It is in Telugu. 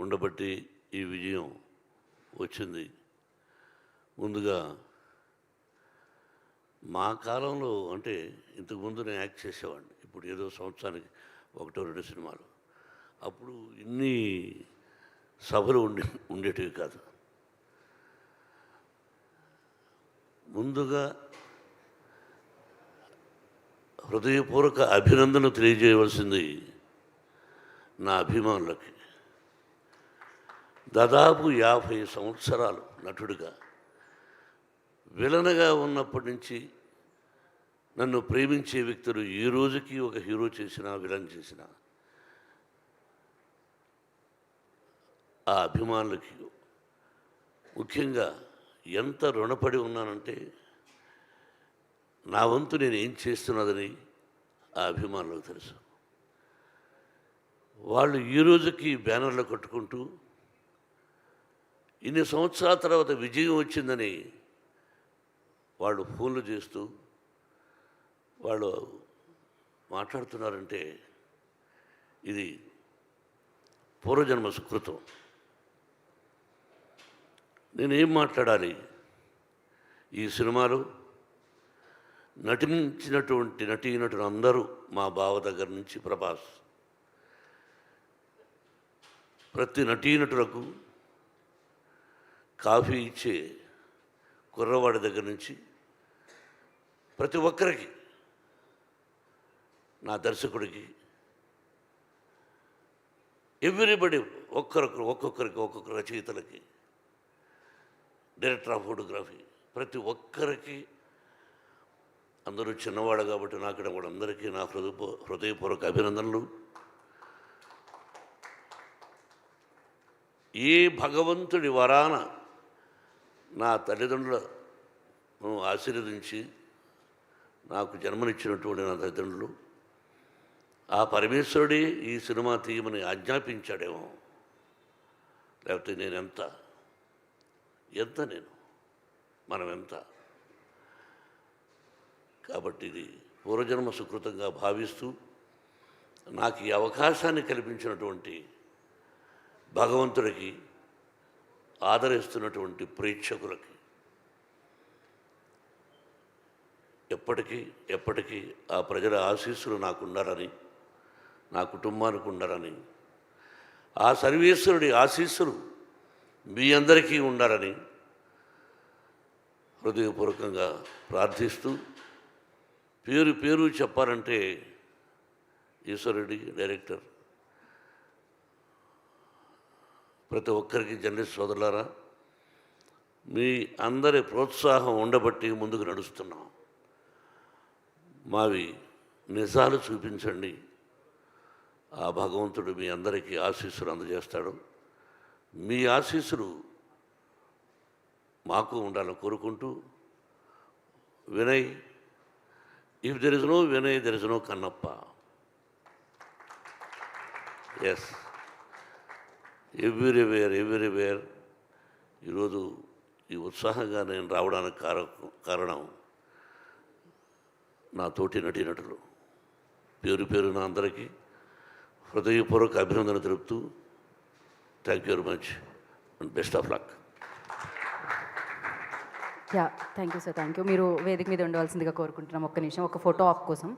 ఉండబట్టి ఈ విజయం వచ్చింది. ముందుగా మా కాలంలో అంటే ఇంతకుముందు నేను యాక్ట్ చేసేవాడిని. ఇప్పుడు ఏదో సంవత్సరానికి 1-2 సినిమాలు. అప్పుడు ఇన్ని సభలు ఉండేటివి కాదు. ముందుగా హృదయపూర్వక అభినందన తెలియజేయవలసింది నా అభిమానులకి. దాదాపు 50 సంవత్సరాలు నటుడిగా, విలన్గా ఉన్నప్పటి నుంచి నన్ను ప్రేమించే వ్యక్తులు ఈ రోజుకి ఒక హీరో చేసినా విలన్ చేసినా ఆ అభిమానులకి ముఖ్యంగా ఎంత రుణపడి ఉన్నానంటే, నా వంతు నేను ఏం చేస్తున్నదని ఆ అభిమానులకు తెలుసు. వాళ్ళు ఈ రోజుకి బ్యానర్లు కట్టుకుంటూ ఇన్ని సంవత్సరాల తర్వాత విజయం వచ్చిందని వాళ్ళు ఫోన్లు చేస్తూ వాళ్ళు మాట్లాడుతున్నారంటే ఇది పూర్వజన్మ సుకృతం. నేనేం మాట్లాడాలి? ఈ సినిమాలో నటించినటువంటి నటీనటులు అందరూ, మా బావ దగ్గర నుంచి ప్రభాస్, ప్రతి నటీనటులకు కాఫీ ఇచ్చే కుర్రవాడి దగ్గర నుంచి ప్రతి ఒక్కరికి, నా దర్శకుడికి, ఎవ్రీబడి, ఒక్కొక్క రచయితలకి, డైరెక్టర్ ఆఫ్ ఫోటోగ్రఫీ, ప్రతి ఒక్కరికి, అందరూ చిన్నవాడు కాబట్టి నాకు కూడా అందరికీ నా హృదయపూర్వక అభినందనలు. ఏ భగవంతుడి వరాన నా తల్లిదండ్రులను ఆశీర్వదించి నాకు జన్మనిచ్చినటువంటి నా తల్లిదండ్రులు, ఆ పరమేశ్వరుడే ఈ సినిమా తీయమని ఆజ్ఞాపించాడేమో. లేకపోతే నేను ఎంత మనం ఎంత. కాబట్టి ఇది పూర్వజన్మ సుకృతంగా భావిస్తూ నాకు ఈ అవకాశాన్ని కల్పించినటువంటి భగవంతుడికి, ఆదరిస్తున్నటువంటి ప్రేక్షకులకి ఎప్పటికీ ఆ ప్రజల ఆశీస్సులు నాకు ఉండాలని, నా కుటుంబానికి ఉండాలని, ఆ సర్వేశ్వరుడి ఆశీస్సులు మీ అందరికీ ఉండాలని హృదయపూర్వకంగా ప్రార్థిస్తూ, పేరు చెప్పాలంటే ఈశ్వరుడి డైరెక్టర్, ప్రతి ఒక్కరికి జర్నలిస్ట్ సోదరులారా, మీ అందరి ప్రోత్సాహం ఉండబట్టి ముందుకు నడుస్తున్నాం. మావి నిజాలు చూపించండి, ఆ భగవంతుడు మీ అందరికీ ఆశీస్సులు అందజేస్తాడు. మీ ఆశీస్సులు మాకు ఉండాలని కోరుకుంటూ, Vinay, if there is no Vinay there is no Kannappa. Yes, everywhere. ఈరోజు ఈ ఉత్సాహంగా నేను రావడానికి కారణం నా తోటి నటీనటులు. పేరున అందరికీ హృదయపూర్వక అభినందన తెలుపుతూ, thank you very much and best of luck. Thank you sir, thank you. మీరు వేదిక మీద ఉండవలసిందిగా కోరుకుంటున్నాం. ఒక్క నిమిషం, ఒక ఫోటో ఆప్ కోసం.